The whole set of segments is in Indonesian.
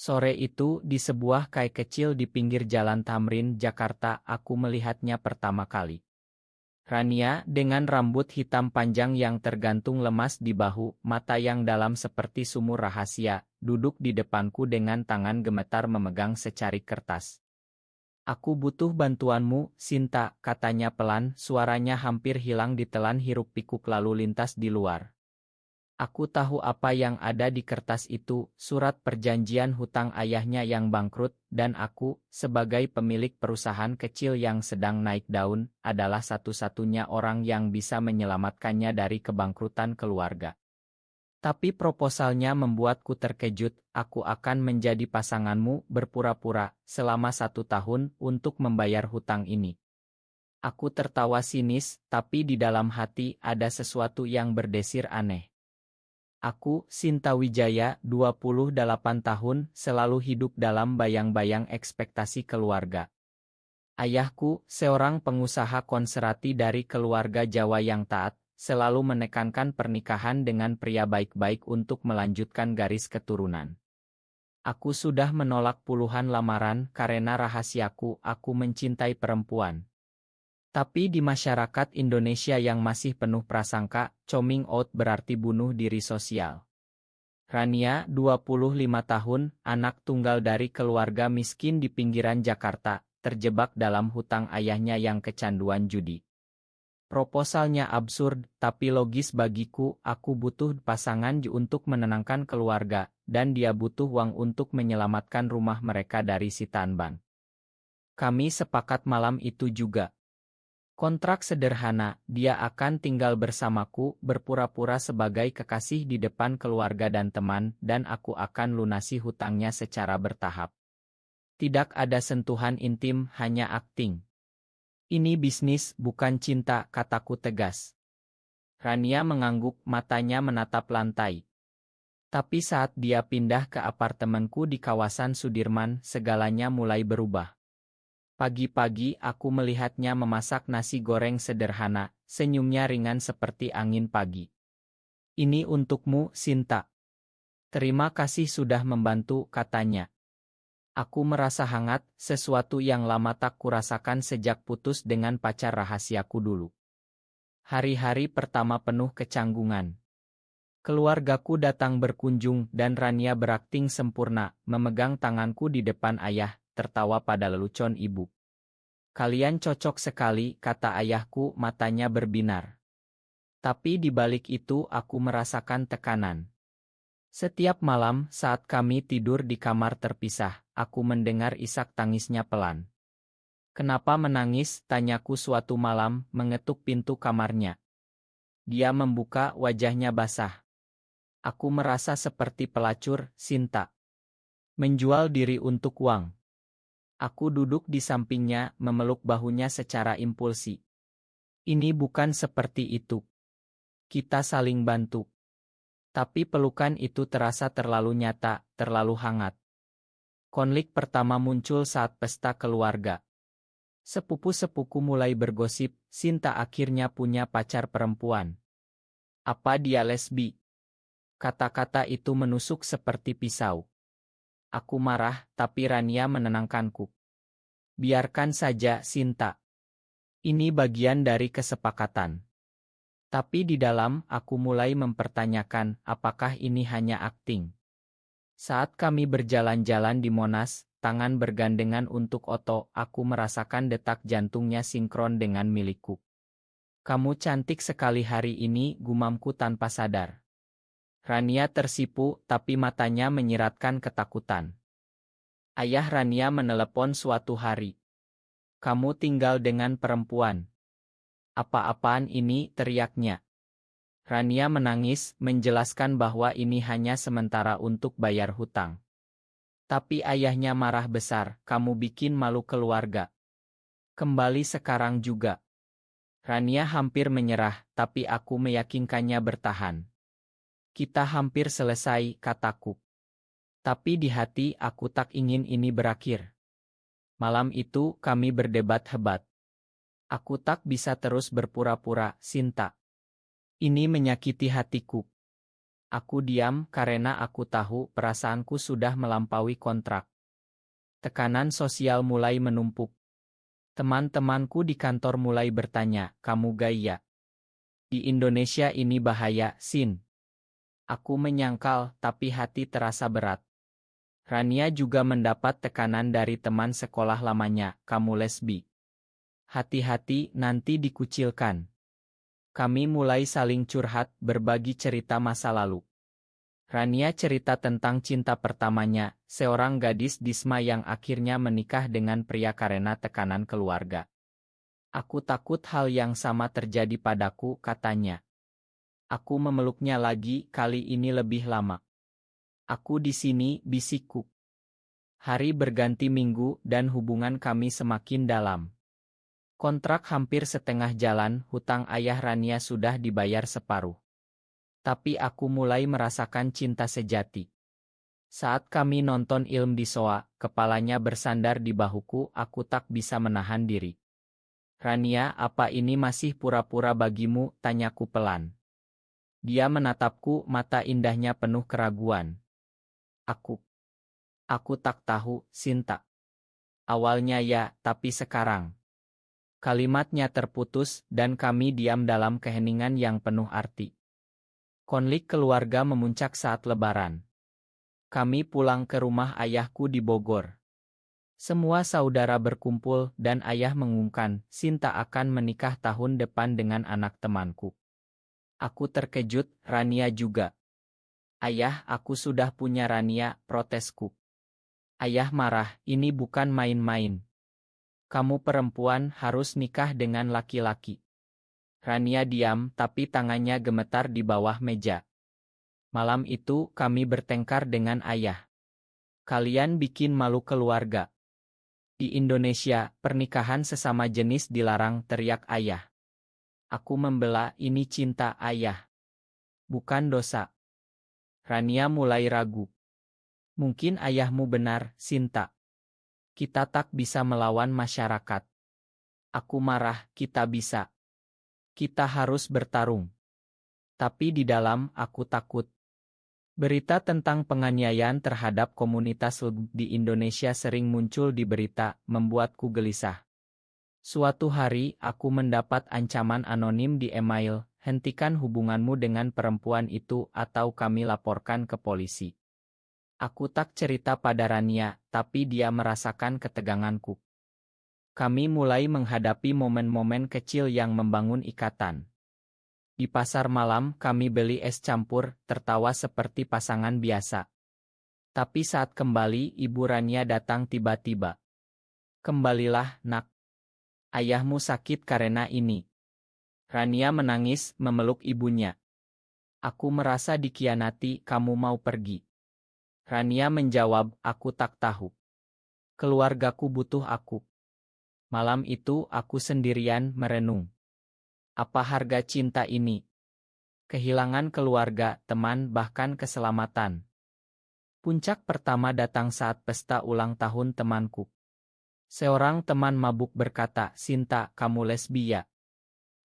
Sore itu, di sebuah kai kecil di pinggir Jalan Tamrin, Jakarta, aku melihatnya pertama kali. Rania, dengan rambut hitam panjang yang tergantung lemas di bahu, mata yang dalam seperti sumur rahasia, duduk di depanku dengan tangan gemetar memegang secari kertas. "Aku butuh bantuanmu, Sinta," katanya pelan, suaranya hampir hilang ditelan hiruk-pikuk lalu lintas di luar. Aku tahu apa yang ada di kertas itu, surat perjanjian hutang ayahnya yang bangkrut, dan aku, sebagai pemilik perusahaan kecil yang sedang naik daun, adalah satu-satunya orang yang bisa menyelamatkannya dari kebangkrutan keluarga. Tapi proposalnya membuatku terkejut. "Aku akan menjadi pasanganmu, berpura-pura, selama 1 tahun, untuk membayar hutang ini." Aku tertawa sinis, tapi di dalam hati ada sesuatu yang berdesir aneh. Aku, Sinta Wijaya, 28 tahun, selalu hidup dalam bayang-bayang ekspektasi keluarga. Ayahku, seorang pengusaha konserati dari keluarga Jawa yang taat, selalu menekankan pernikahan dengan pria baik-baik untuk melanjutkan garis keturunan. Aku sudah menolak puluhan lamaran karena rahasiaku, aku mencintai perempuan. Tapi di masyarakat Indonesia yang masih penuh prasangka, coming out berarti bunuh diri sosial. Rania, 25 tahun, anak tunggal dari keluarga miskin di pinggiran Jakarta, terjebak dalam hutang ayahnya yang kecanduan judi. Proposalnya absurd, tapi logis bagiku. Aku butuh pasangan untuk menenangkan keluarga, dan dia butuh uang untuk menyelamatkan rumah mereka dari sitaan bank. Kami sepakat malam itu juga. Kontrak sederhana, dia akan tinggal bersamaku, berpura-pura sebagai kekasih di depan keluarga dan teman, dan aku akan lunasi hutangnya secara bertahap. Tidak ada sentuhan intim, hanya akting. "Ini bisnis, bukan cinta," kataku tegas. Rania mengangguk, matanya menatap lantai. Tapi saat dia pindah ke apartemenku di kawasan Sudirman, segalanya mulai berubah. Pagi-pagi aku melihatnya memasak nasi goreng sederhana, senyumnya ringan seperti angin pagi. "Ini untukmu, Sinta. Terima kasih sudah membantu," katanya. Aku merasa hangat, sesuatu yang lama tak kurasakan sejak putus dengan pacar rahasiaku dulu. Hari-hari pertama penuh kecanggungan. Keluargaku datang berkunjung dan Rania berakting sempurna, memegang tanganku di depan ayah, tertawa pada lelucon ibu. "Kalian cocok sekali," kata ayahku, matanya berbinar. Tapi di balik itu aku merasakan tekanan. Setiap malam saat kami tidur di kamar terpisah, aku mendengar isak tangisnya pelan. "Kenapa menangis?" tanyaku suatu malam, mengetuk pintu kamarnya. Dia membuka, wajahnya basah. Aku merasa seperti pelacur, Sinta. Menjual diri untuk uang. Aku duduk di sampingnya, memeluk bahunya secara impulsi. "Ini bukan seperti itu. Kita saling bantu." Tapi pelukan itu terasa terlalu nyata, terlalu hangat. Konflik pertama muncul saat pesta keluarga. Sepupu-sepuku mulai bergosip, Sinta akhirnya punya pacar perempuan. "Apa dia lesbi?" Kata-kata itu menusuk seperti pisau. Aku marah, tapi Rania menenangkanku. "Biarkan saja, Sinta. Ini bagian dari kesepakatan." Tapi di dalam, aku mulai mempertanyakan, apakah ini hanya akting. Saat kami berjalan-jalan di Monas, tangan bergandengan untuk Otto, aku merasakan detak jantungnya sinkron dengan milikku. "Kamu cantik sekali hari ini," gumamku tanpa sadar. Rania tersipu, tapi matanya menyiratkan ketakutan. Ayah Rania menelepon suatu hari. "Kamu tinggal dengan perempuan." "Apa-apaan ini?" teriaknya. Rania menangis, menjelaskan bahwa ini hanya sementara untuk bayar hutang. Tapi ayahnya marah besar, "Kamu bikin malu keluarga. Kembali sekarang juga." Rania hampir menyerah, tapi aku meyakinkannya bertahan. "Kita hampir selesai," kataku. Tapi di hati aku tak ingin ini berakhir. Malam itu kami berdebat hebat. "Aku tak bisa terus berpura-pura, Sinta. Ini menyakiti hatiku." Aku diam karena aku tahu perasaanku sudah melampaui kontrak. Tekanan sosial mulai menumpuk. Teman-temanku di kantor mulai bertanya, "Kamu gaya? Di Indonesia ini bahaya, Sin." Aku menyangkal, tapi hati terasa berat. Rania juga mendapat tekanan dari teman sekolah lamanya, "Kamu lesbi. Hati-hati, nanti dikucilkan." Kami mulai saling curhat, berbagi cerita masa lalu. Rania cerita tentang cinta pertamanya, seorang gadis Disma yang akhirnya menikah dengan pria karena tekanan keluarga. "Aku takut hal yang sama terjadi padaku," katanya. Aku memeluknya lagi, kali ini lebih lama. "Aku di sini," bisikku. Hari berganti minggu dan hubungan kami semakin dalam. Kontrak hampir setengah jalan, hutang ayah Rania sudah dibayar separuh. Tapi aku mulai merasakan cinta sejati. Saat kami nonton film di Soa, kepalanya bersandar di bahuku, aku tak bisa menahan diri. "Rania, apa ini masih pura-pura bagimu?" tanyaku pelan. Dia menatapku, mata indahnya penuh keraguan. Aku tak tahu, Sinta. Awalnya ya, tapi sekarang. Kalimatnya terputus, dan kami diam dalam keheningan yang penuh arti. Konflik keluarga memuncak saat Lebaran. Kami pulang ke rumah ayahku di Bogor. Semua saudara berkumpul dan ayah mengumumkan, Sinta akan menikah tahun depan dengan anak temanku. Aku terkejut, Rania juga. "Ayah, aku sudah punya Rania," protesku. Ayah marah, "Ini bukan main-main. Kamu perempuan harus nikah dengan laki-laki." Rania diam, tapi tangannya gemetar di bawah meja. Malam itu, kami bertengkar dengan ayah. "Kalian bikin malu keluarga. Di Indonesia, pernikahan sesama jenis dilarang," teriak ayah. Aku membela, "Ini cinta, ayah. Bukan dosa." Rania mulai ragu. "Mungkin ayahmu benar, Sinta. Kita tak bisa melawan masyarakat." Aku marah, "Kita bisa. Kita harus bertarung." Tapi di dalam, aku takut. Berita tentang penganiayaan terhadap komunitas LGBT di Indonesia sering muncul di berita, membuatku gelisah. Suatu hari, aku mendapat ancaman anonim di email, "Hentikan hubunganmu dengan perempuan itu atau kami laporkan ke polisi." Aku tak cerita pada Rania, tapi dia merasakan keteganganku. Kami mulai menghadapi momen-momen kecil yang membangun ikatan. Di pasar malam, kami beli es campur, tertawa seperti pasangan biasa. Tapi saat kembali, Ibu Rania datang tiba-tiba. "Kembalilah, Nak. Ayahmu sakit karena ini." Rania menangis, memeluk ibunya. Aku merasa dikhianati, "Kamu mau pergi?" Rania menjawab, "Aku tak tahu. Keluargaku butuh aku." Malam itu, aku sendirian merenung. Apa harga cinta ini? Kehilangan keluarga, teman, bahkan keselamatan. Puncak pertama datang saat pesta ulang tahun temanku. Seorang teman mabuk berkata, "Sinta, kamu lesbi ya?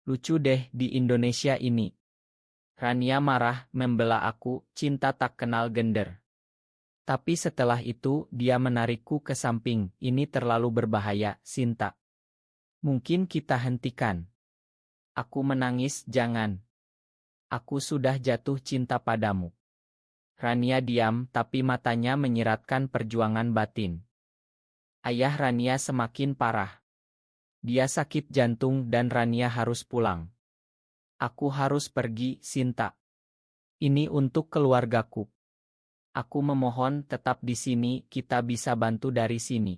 Lucu deh di Indonesia ini." Rania marah, membela aku, "Cinta tak kenal gender." Tapi setelah itu, dia menarikku ke samping, "Ini terlalu berbahaya, Sinta. Mungkin kita hentikan." Aku menangis, "Jangan. Aku sudah jatuh cinta padamu." Rania diam, tapi matanya menyiratkan perjuangan batin. Ayah Rania semakin parah. Dia sakit jantung dan Rania harus pulang. "Aku harus pergi, Sinta. Ini untuk keluargaku. Aku memohon tetap di sini, kita bisa bantu dari sini."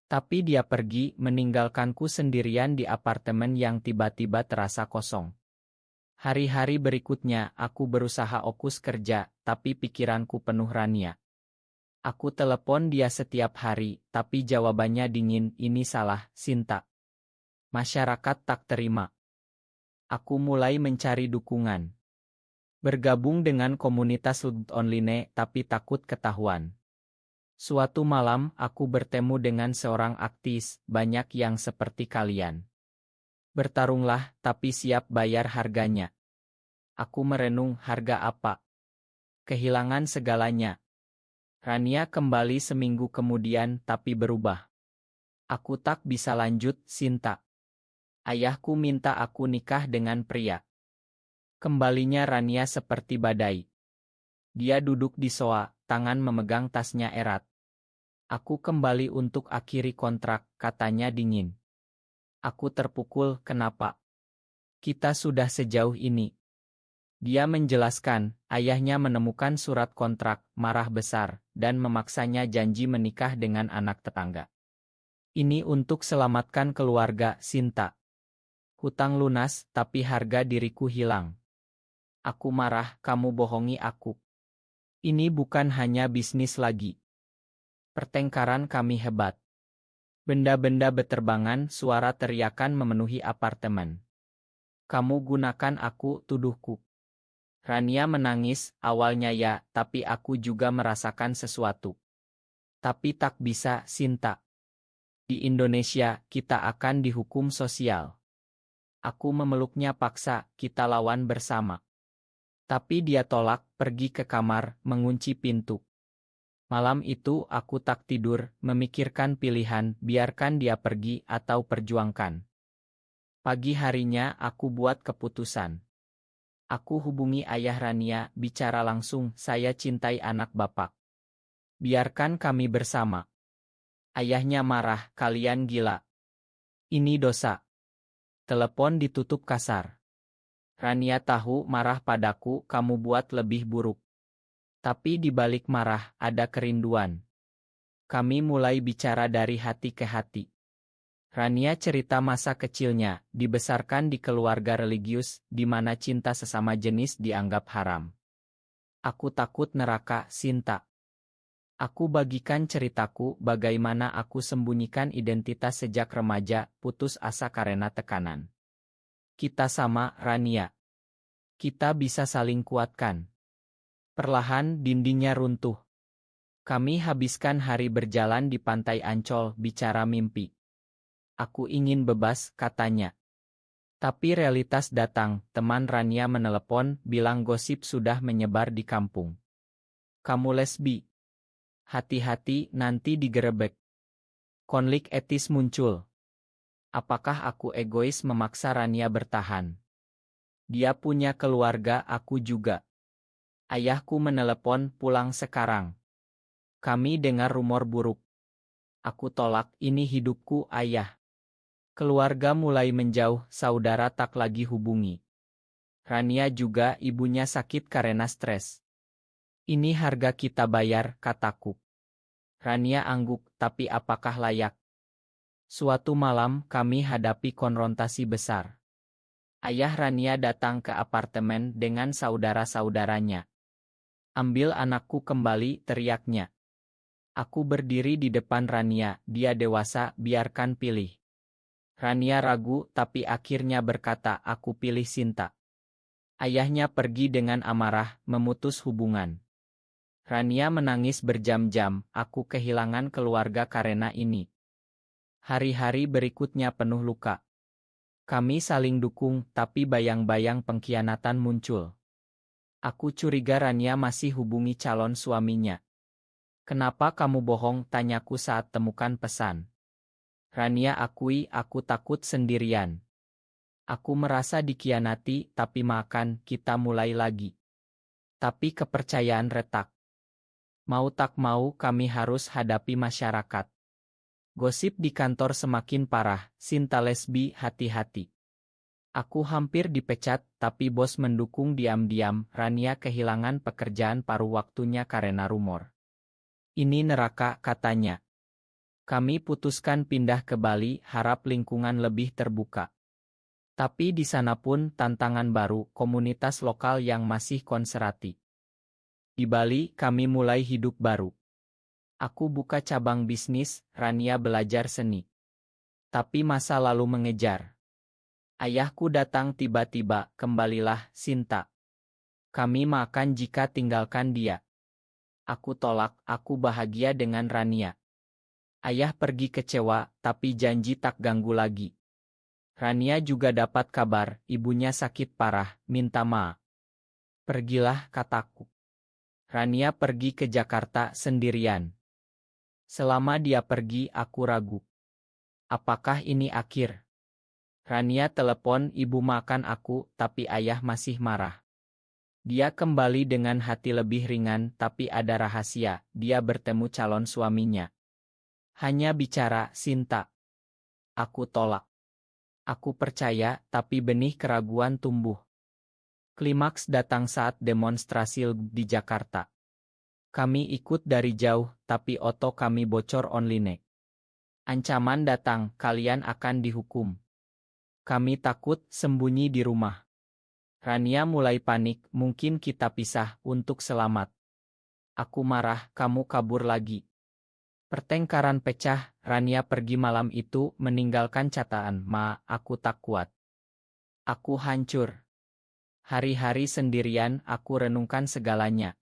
Tapi dia pergi, meninggalkanku sendirian di apartemen yang tiba-tiba terasa kosong. Hari-hari berikutnya, aku berusaha fokus kerja, tapi pikiranku penuh Rania. Aku telepon dia setiap hari, tapi jawabannya dingin, "Ini salah, Sinta." Masyarakat tak terima. Aku mulai mencari dukungan. Bergabung dengan komunitas LGBT online, tapi takut ketahuan. Suatu malam, aku bertemu dengan seorang aktivis, banyak yang seperti kalian. Bertarunglah, tapi siap bayar harganya. Aku merenung, harga apa? Kehilangan segalanya. Rania kembali seminggu kemudian tapi berubah. Aku tak bisa lanjut, Sinta. Ayahku minta aku nikah dengan pria. Kembalinya Rania seperti badai. Dia duduk di soa, tangan memegang tasnya erat. Aku kembali untuk akhiri kontrak, katanya dingin. Aku terpukul, kenapa? Kita sudah sejauh ini. Dia menjelaskan, ayahnya menemukan surat kontrak, marah besar, dan memaksanya janji menikah dengan anak tetangga. Ini untuk selamatkan keluarga, Sinta. Hutang lunas, tapi harga diriku hilang. Aku marah, kamu bohongi aku. Ini bukan hanya bisnis lagi. Pertengkaran kami hebat. Benda-benda beterbangan, suara teriakan memenuhi apartemen. Kamu gunakan aku, tuduhku. Rania menangis, awalnya ya, tapi aku juga merasakan sesuatu. Tapi tak bisa, Sinta. Di Indonesia, kita akan dihukum sosial. Aku memeluknya paksa, kita lawan bersama. Tapi dia tolak, pergi ke kamar, mengunci pintu. Malam itu aku tak tidur, memikirkan pilihan, biarkan dia pergi atau perjuangkan. Pagi harinya aku buat keputusan. Aku hubungi ayah Rania, bicara langsung, saya cintai anak bapak. Biarkan kami bersama. Ayahnya marah, kalian gila. Ini dosa. Telepon ditutup kasar. Rania tahu marah padaku, kamu buat lebih buruk. Tapi di balik marah, ada kerinduan. Kami mulai bicara dari hati ke hati. Rania cerita masa kecilnya, dibesarkan di keluarga religius, di mana cinta sesama jenis dianggap haram. Aku takut neraka, Sinta. Aku bagikan ceritaku, bagaimana aku sembunyikan identitas sejak remaja, putus asa karena tekanan. Kita sama, Rania. Kita bisa saling kuatkan. Perlahan dindingnya runtuh. Kami habiskan hari berjalan di pantai Ancol, bicara mimpi. Aku ingin bebas, katanya. Tapi realitas datang, teman Rania menelepon, bilang gosip sudah menyebar di kampung. Kamu lesbi. Hati-hati, nanti digerebek. Konflik etis muncul. Apakah aku egois memaksa Rania bertahan? Dia punya keluarga, aku juga. Ayahku menelepon, pulang sekarang. Kami dengar rumor buruk. Aku tolak, ini hidupku, ayah. Keluarga mulai menjauh, saudara tak lagi hubungi. Rania juga, ibunya sakit karena stres. Ini harga kita bayar, kataku. Rania angguk, tapi apakah layak? Suatu malam, kami hadapi konfrontasi besar. Ayah Rania datang ke apartemen dengan saudara-saudaranya. Ambil anakku kembali, teriaknya. Aku berdiri di depan Rania, dia dewasa, biarkan pilih. Rania ragu, tapi akhirnya berkata, aku pilih Sinta. Ayahnya pergi dengan amarah, memutus hubungan. Rania menangis berjam-jam, aku kehilangan keluarga karena ini. Hari-hari berikutnya penuh luka. Kami saling dukung, tapi bayang-bayang pengkhianatan muncul. Aku curiga Rania masih hubungi calon suaminya. Kenapa kamu bohong, tanyaku saat temukan pesan. Rania akui, aku takut sendirian. Aku merasa dikhianati, tapi makan, kita mulai lagi. Tapi kepercayaan retak. Mau tak mau kami harus hadapi masyarakat. Gosip di kantor semakin parah, Sinta lesbi, hati-hati. Aku hampir dipecat, tapi bos mendukung diam-diam, Rania kehilangan pekerjaan paruh waktunya karena rumor. Ini neraka, katanya. Kami putuskan pindah ke Bali, harap lingkungan lebih terbuka. Tapi di sana pun tantangan baru, komunitas lokal yang masih konservatif. Di Bali, kami mulai hidup baru. Aku buka cabang bisnis, Rania belajar seni. Tapi masa lalu mengejar. Ayahku datang tiba-tiba, kembalilah, Sinta. Kami makan jika tinggalkan dia. Aku tolak, aku bahagia dengan Rania. Ayah pergi kecewa, tapi janji tak ganggu lagi. Rania juga dapat kabar, ibunya sakit parah, minta maaf. Pergilah, kataku. Rania pergi ke Jakarta sendirian. Selama dia pergi, aku ragu. Apakah ini akhir? Rania telepon ibu makan aku, tapi ayah masih marah. Dia kembali dengan hati lebih ringan, tapi ada rahasia. Dia bertemu calon suaminya. Hanya bicara, Sinta. Aku tolak. Aku percaya, tapi benih keraguan tumbuh. Klimaks datang saat demonstrasi di Jakarta. Kami ikut dari jauh, tapi oto kami bocor online. Ancaman datang, kalian akan dihukum. Kami takut, sembunyi di rumah. Rania mulai panik, mungkin kita pisah, untuk selamat. Aku marah, kamu kabur lagi. Pertengkaran pecah, Rania pergi malam itu, meninggalkan catatan, Ma, aku tak kuat. Aku hancur. Hari-hari sendirian, aku renungkan segalanya.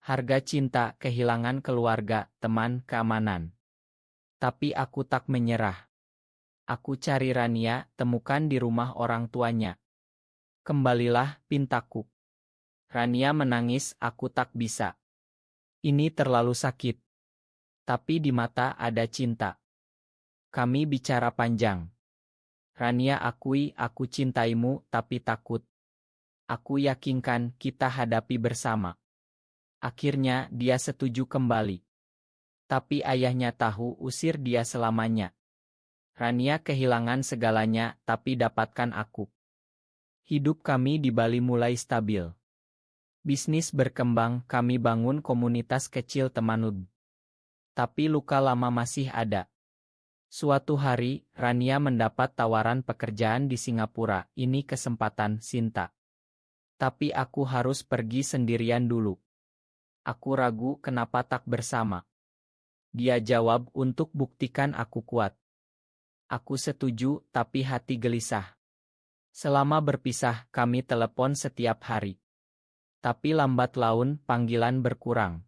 Harga cinta, kehilangan keluarga, teman, keamanan. Tapi aku tak menyerah. Aku cari Rania, temukan di rumah orang tuanya. Kembalilah, pintaku. Rania menangis, aku tak bisa. Ini terlalu sakit. Tapi di mata ada cinta. Kami bicara panjang. Rania akui, aku cintaimu, tapi takut. Aku yakinkan, kita hadapi bersama. Akhirnya, dia setuju kembali. Tapi ayahnya tahu, usir dia selamanya. Rania kehilangan segalanya, tapi dapatkan aku. Hidup kami di Bali mulai stabil. Bisnis berkembang, kami bangun komunitas kecil teman leb. Tapi luka lama masih ada. Suatu hari, Rania mendapat tawaran pekerjaan di Singapura. Ini kesempatan, Sinta. Tapi aku harus pergi sendirian dulu. Aku ragu kenapa tak bersama. Dia jawab, untuk buktikan aku kuat. Aku setuju, tapi hati gelisah. Selama berpisah, kami telepon setiap hari. Tapi lambat laun, panggilan berkurang.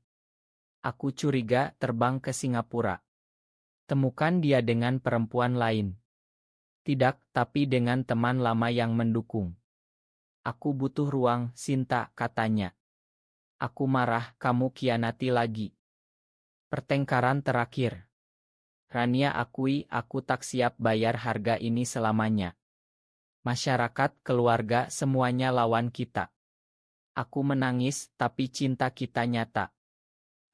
Aku curiga terbang ke Singapura. Temukan dia dengan perempuan lain. Tidak, tapi dengan teman lama yang mendukung. Aku butuh ruang, Sinta, katanya. Aku marah, kamu khianati lagi. Pertengkaran terakhir. Rania akui, aku tak siap bayar harga ini selamanya. Masyarakat, keluarga, semuanya lawan kita. Aku menangis, tapi cinta kita nyata.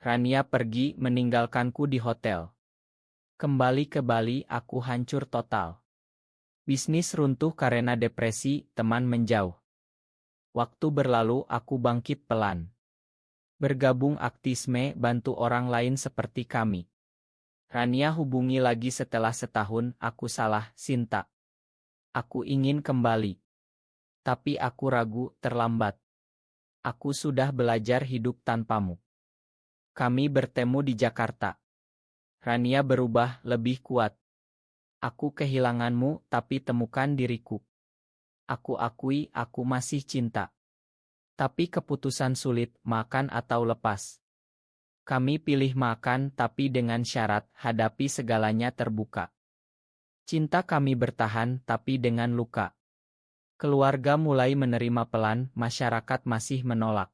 Rania pergi, meninggalkanku di hotel. Kembali ke Bali, aku hancur total. Bisnis runtuh karena depresi, teman menjauh. Waktu berlalu, aku bangkit pelan. Bergabung aktivisme, bantu orang lain seperti kami. Rania hubungi lagi setelah setahun, aku salah, Sinta. Aku ingin kembali. Tapi aku ragu, terlambat. Aku sudah belajar hidup tanpamu. Kami bertemu di Jakarta. Rania berubah, lebih kuat. Aku kehilanganmu, tapi temukan diriku. Aku akui, aku masih cinta. Tapi keputusan sulit, makan atau lepas. Kami pilih makan, tapi dengan syarat, hadapi segalanya terbuka. Cinta kami bertahan, tapi dengan luka. Keluarga mulai menerima pelan, masyarakat masih menolak.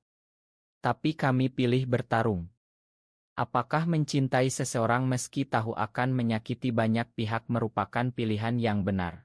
Tapi kami pilih bertarung. Apakah mencintai seseorang meski tahu akan menyakiti banyak pihak merupakan pilihan yang benar?